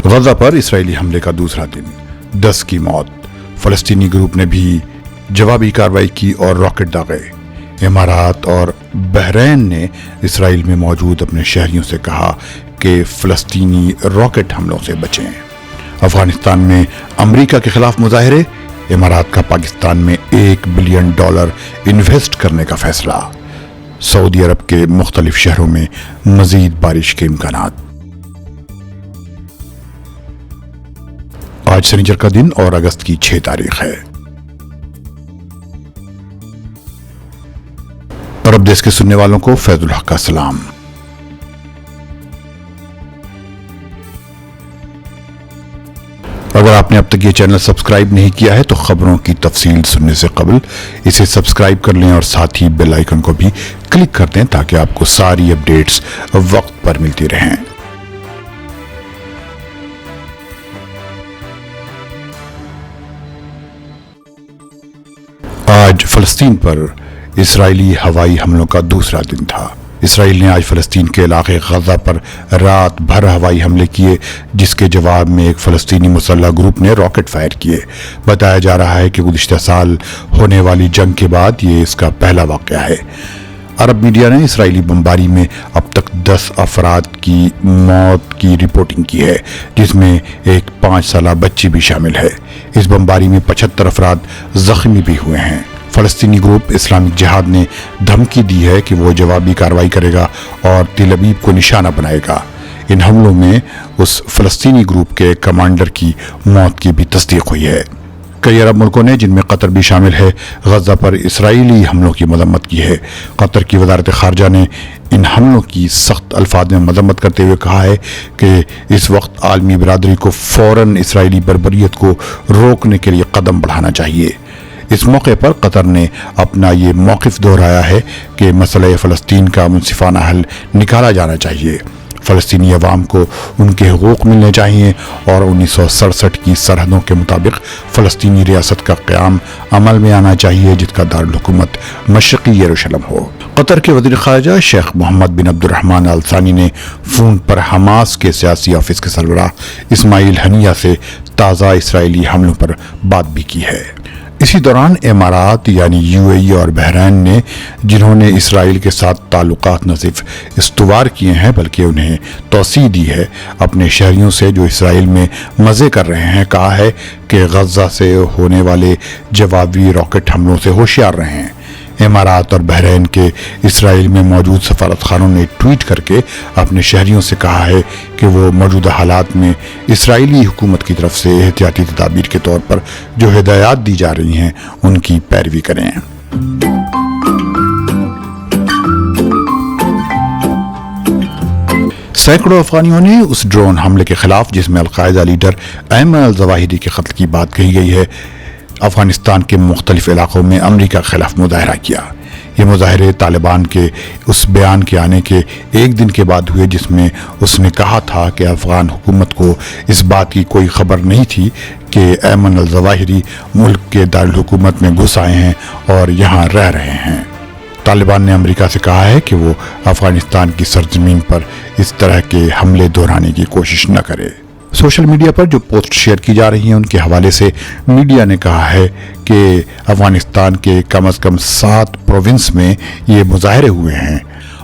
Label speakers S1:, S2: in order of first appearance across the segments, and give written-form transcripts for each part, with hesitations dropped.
S1: غزہ پر اسرائیلی حملے کا دوسرا دن، 10 کی موت۔ فلسطینی گروپ نے بھی جوابی کارروائی کی اور راکٹ داغے۔ امارات اور بحرین نے اسرائیل میں موجود اپنے شہریوں سے کہا کہ فلسطینی راکٹ حملوں سے بچیں۔ افغانستان میں امریکہ کے خلاف مظاہرے، امارات کا پاکستان میں $1 بلین انویسٹ کرنے کا فیصلہ۔ سعودی عرب کے مختلف شہروں میں مزید بارش کے امکانات۔ آج سنیچر کا دن اور اگست کی 6 تاریخ ہے۔ عرب دیش کے سننے والوں کو فیض الحق کا سلام۔ اگر آپ نے اب تک یہ چینل سبسکرائب نہیں کیا ہے تو خبروں کی تفصیل سننے سے قبل اسے سبسکرائب کر لیں اور ساتھ ہی بیل آئیکن کو بھی کلک کر دیں تاکہ آپ کو ساری اپڈیٹس وقت پر ملتی رہیں۔ آج فلسطین پر اسرائیلی ہوائی حملوں کا دوسرا دن تھا۔ اسرائیل نے آج فلسطین کے علاقے غزہ پر رات بھر ہوائی حملے کیے، جس کے جواب میں ایک فلسطینی مسلح گروپ نے راکٹ فائر کیے۔ بتایا جا رہا ہے کہ گزشتہ سال ہونے والی جنگ کے بعد یہ اس کا پہلا واقعہ ہے۔ عرب میڈیا نے اسرائیلی بمباری میں اب تک 10 افراد کی موت کی رپورٹنگ کی ہے، جس میں ایک 5 سالہ بچی بھی شامل ہے۔ اس بمباری میں 75 افراد زخمی بھی ہوئے ہیں۔ فلسطینی گروپ اسلامک جہاد نے دھمکی دی ہے کہ وہ جوابی کارروائی کرے گا اور تل ابیب کو نشانہ بنائے گا۔ ان حملوں میں اس فلسطینی گروپ کے کمانڈر کی موت کی بھی تصدیق ہوئی ہے۔ کئی عرب ملکوں نے، جن میں قطر بھی شامل ہے، غزہ پر اسرائیلی حملوں کی مذمت کی ہے۔ قطر کی وزارت خارجہ نے ان حملوں کی سخت الفاظ میں مذمت کرتے ہوئے کہا ہے کہ اس وقت عالمی برادری کو فوراً اسرائیلی بربریت کو روکنے کے لیے قدم بڑھانا چاہیے۔ اس موقع پر قطر نے اپنا یہ موقف دہرایا ہے کہ مسئلہ فلسطین کا منصفانہ حل نکالا جانا چاہیے۔ فلسطینی عوام کو ان کے حقوق ملنے چاہیے اور 1967 کی سرحدوں کے مطابق فلسطینی ریاست کا قیام عمل میں آنا چاہیے، جس کا دارالحکومت مشرقی یروشلم ہو۔ قطر کے وزیر خارجہ شیخ محمد بن عبد الرحمن آل ثانی نے فون پر حماس کے سیاسی آفس کے سربراہ اسماعیل ہنیہ سے تازہ اسرائیلی حملوں پر بات بھی کی ہے۔ اسی دوران امارات یعنی UAE اور بحرین نے، جنہوں نے اسرائیل کے ساتھ تعلقات نہ صرف استوار کیے ہیں بلکہ انہیں توسیع دی ہے، اپنے شہریوں سے جو اسرائیل میں مزے کر رہے ہیں کہا ہے کہ غزہ سے ہونے والے جوابی راکٹ حملوں سے ہوشیار رہیں۔ امارات اور بحرین کے اسرائیل میں موجود سفارت خانوں نے ٹویٹ کر کے اپنے شہریوں سے کہا ہے کہ وہ موجودہ حالات میں اسرائیلی حکومت کی طرف سے احتیاطی تدابیر کے طور پر جو ہدایات دی جا رہی ہیں ان کی پیروی کریں۔ سینکڑوں افغانیوں نے اس ڈرون حملے کے خلاف جس میں القاعدہ لیڈر ایمن الظواہری کے قتل کی بات کہی گئی ہے، افغانستان کے مختلف علاقوں میں امریکہ کے خلاف مظاہرہ کیا۔ یہ مظاہرے طالبان کے اس بیان کے آنے کے ایک دن کے بعد ہوئے جس میں اس نے کہا تھا کہ افغان حکومت کو اس بات کی کوئی خبر نہیں تھی کہ ایمن الظواہری ملک کے دارالحکومت میں گھس آئے ہیں اور یہاں رہ رہے ہیں۔ طالبان نے امریکہ سے کہا ہے کہ وہ افغانستان کی سرزمین پر اس طرح کے حملے دہرانے کی کوشش نہ کرے۔ سوشل میڈیا پر جو پوسٹ شیئر کی جا رہی ہیں ان کے حوالے سے میڈیا نے کہا ہے کہ افغانستان کے کم از کم 7 پروونس میں یہ مظاہرے ہوئے ہیں۔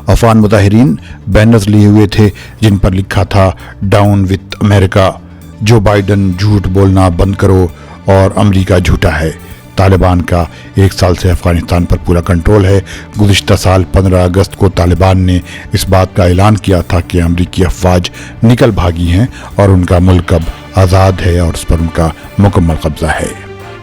S1: افغان مظاہرین بینرز لیے ہوئے تھے جن پر لکھا تھا down with America, Joe Biden جھوٹ بولنا بند کرو اور امریکہ جھوٹا ہے۔ طالبان کا 1 سال سے افغانستان پر پورا کنٹرول ہے۔ گزشتہ سال 15 اگست کو طالبان نے اس بات کا اعلان کیا تھا کہ امریکی افواج نکل بھاگی ہیں اور ان کا ملک اب آزاد ہے اور اس پر ان کا مکمل قبضہ ہے۔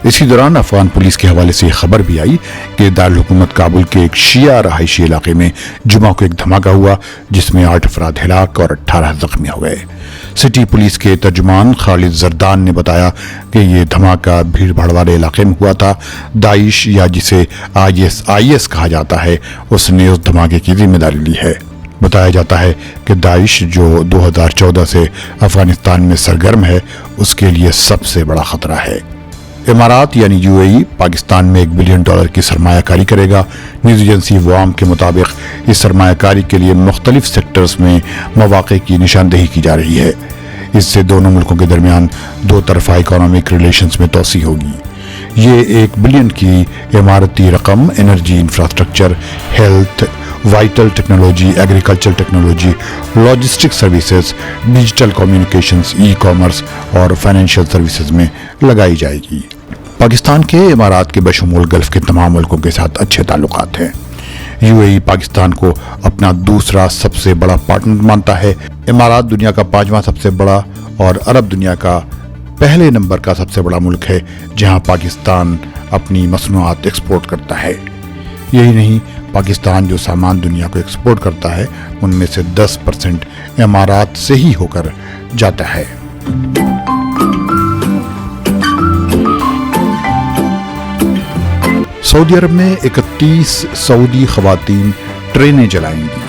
S1: اسی دوران افغان پولیس کے حوالے سے یہ خبر بھی آئی کہ دارالحکومت کابل کے ایک شیعہ رہائشی علاقے میں جمعہ کو ایک دھماکہ ہوا جس میں 8 افراد ہلاک اور 18 زخمی ہوئے۔ سٹی پولیس کے ترجمان خالد زردان نے بتایا کہ یہ دھماکہ بھیڑ بھاڑ والے علاقے میں ہوا تھا۔ داعش یا جسے ISIS کہا جاتا ہے اس نے اس دھماکے کی ذمہ داری لی ہے۔ بتایا جاتا ہے کہ داعش جو 2014 سے افغانستان میں سرگرم ہے اس کے لیے سب سے بڑا خطرہ ہے۔ امارات یعنی UAE پاکستان میں $1 بلین کی سرمایہ کاری کرے گا۔ نیوز ایجنسی وام کے مطابق اس سرمایہ کاری کے لیے مختلف سیکٹرز میں مواقع کی نشاندہی کی جا رہی ہے۔ اس سے دونوں ملکوں کے درمیان دو طرفہ اکنامک ریلیشنز میں توسیع ہوگی۔ یہ $1 بلین کی عمارتی رقم energy infrastructure, health, vital technology, agriculture technology, logistic services, digital communications, e commerce اور فائنینشیل سروسز میں لگائی جائے گی۔ پاکستان کے امارات کے بشمول گلف کے تمام ملکوں کے ساتھ اچھے تعلقات ہیں۔ UAE پاکستان کو اپنا دوسرا سب سے بڑا پارٹنر مانتا ہے۔ امارات دنیا کا 5واں سب سے بڑا اور عرب دنیا کا پہلے نمبر کا سب سے بڑا ملک ہے جہاں پاکستان اپنی مصنوعات ایکسپورٹ کرتا ہے۔ یہی نہیں، پاکستان جو سامان دنیا کو ایکسپورٹ کرتا ہے ان میں سے 10% امارات سے ہی ہو کر جاتا ہے۔ سعودی عرب میں 31 سعودی خواتین ٹرینیں چلائیں گی۔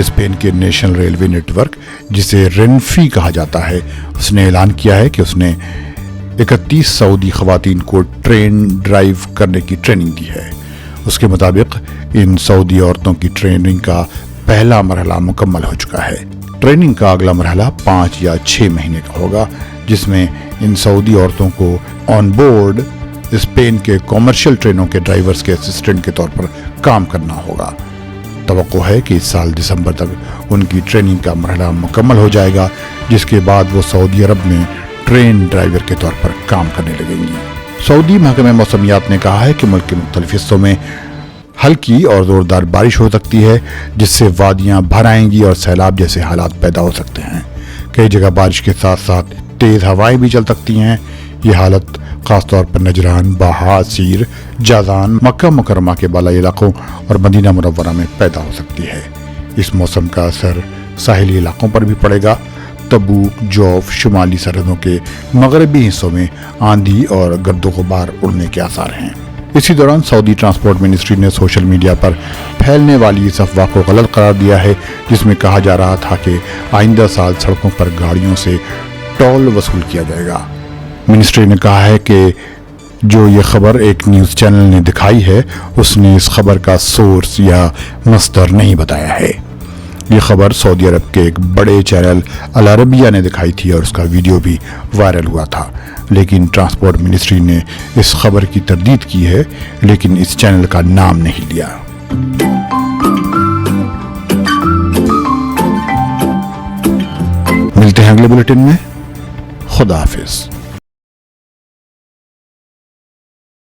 S1: اسپین کے نیشنل ریلوے نیٹ ورک جسے رینفی کہا جاتا ہے، اس نے اعلان کیا ہے کہ اس نے 31 سعودی خواتین کو ٹرین ڈرائیو کرنے کی ٹریننگ دی ہے۔ اس کے مطابق ان سعودی عورتوں کی ٹریننگ کا پہلا مرحلہ مکمل ہو چکا ہے۔ ٹریننگ کا اگلا مرحلہ 5 یا 6 مہینے کا ہوگا، جس میں ان سعودی عورتوں کو آن بورڈ اسپین کے کامرشل ٹرینوں کے ڈرائیورز کے اسسٹنٹ کے طور پر کام کرنا ہوگا۔ توقع ہے کہ اس سال دسمبر تک ان کی ٹریننگ کا مرحلہ مکمل ہو جائے گا، جس کے بعد وہ سعودی عرب میں ٹرین ڈرائیور کے طور پر کام کرنے لگیں گی۔ سعودی محکمہ موسمیات نے کہا ہے کہ ملک کے مختلف حصوں میں ہلکی اور زوردار بارش ہو سکتی ہے، جس سے وادیاں بھر آئیں گی اور سیلاب جیسے حالات پیدا ہو سکتے ہیں۔ کئی جگہ بارش کے ساتھ ساتھ تیز ہوائیں بھی چل سکتی ہیں۔ یہ حالت خاص طور پر نجران، باہا، سیر، جازان، مکہ مکرمہ کے بالائی علاقوں اور مدینہ منورہ میں پیدا ہو سکتی ہے۔ اس موسم کا اثر ساحلی علاقوں پر بھی پڑے گا۔ تبوک، جوف، شمالی سرحدوں کے مغربی حصوں میں آندھی اور گرد و غبار اڑنے کے آثار ہیں۔ اسی دوران سعودی ٹرانسپورٹ منسٹری نے سوشل میڈیا پر پھیلنے والی اس افواہ کو غلط قرار دیا ہے، جس میں کہا جا رہا تھا کہ آئندہ سال سڑکوں پر گاڑیوں سے ٹول وصول کیا جائے گا۔ منسٹری نے کہا ہے کہ جو یہ خبر ایک نیوز چینل نے دکھائی ہے، اس نے اس خبر کا سورس یا مصدر نہیں بتایا ہے۔ یہ خبر سعودی عرب کے ایک بڑے چینل العربیہ نے دکھائی تھی اور اس کا ویڈیو بھی وائرل ہوا تھا، لیکن ٹرانسپورٹ منسٹری نے اس خبر کی تردید کی ہے، لیکن اس چینل کا نام نہیں لیا۔ ملتے ہیں اگلے بلیٹن میں۔ خدا حافظ۔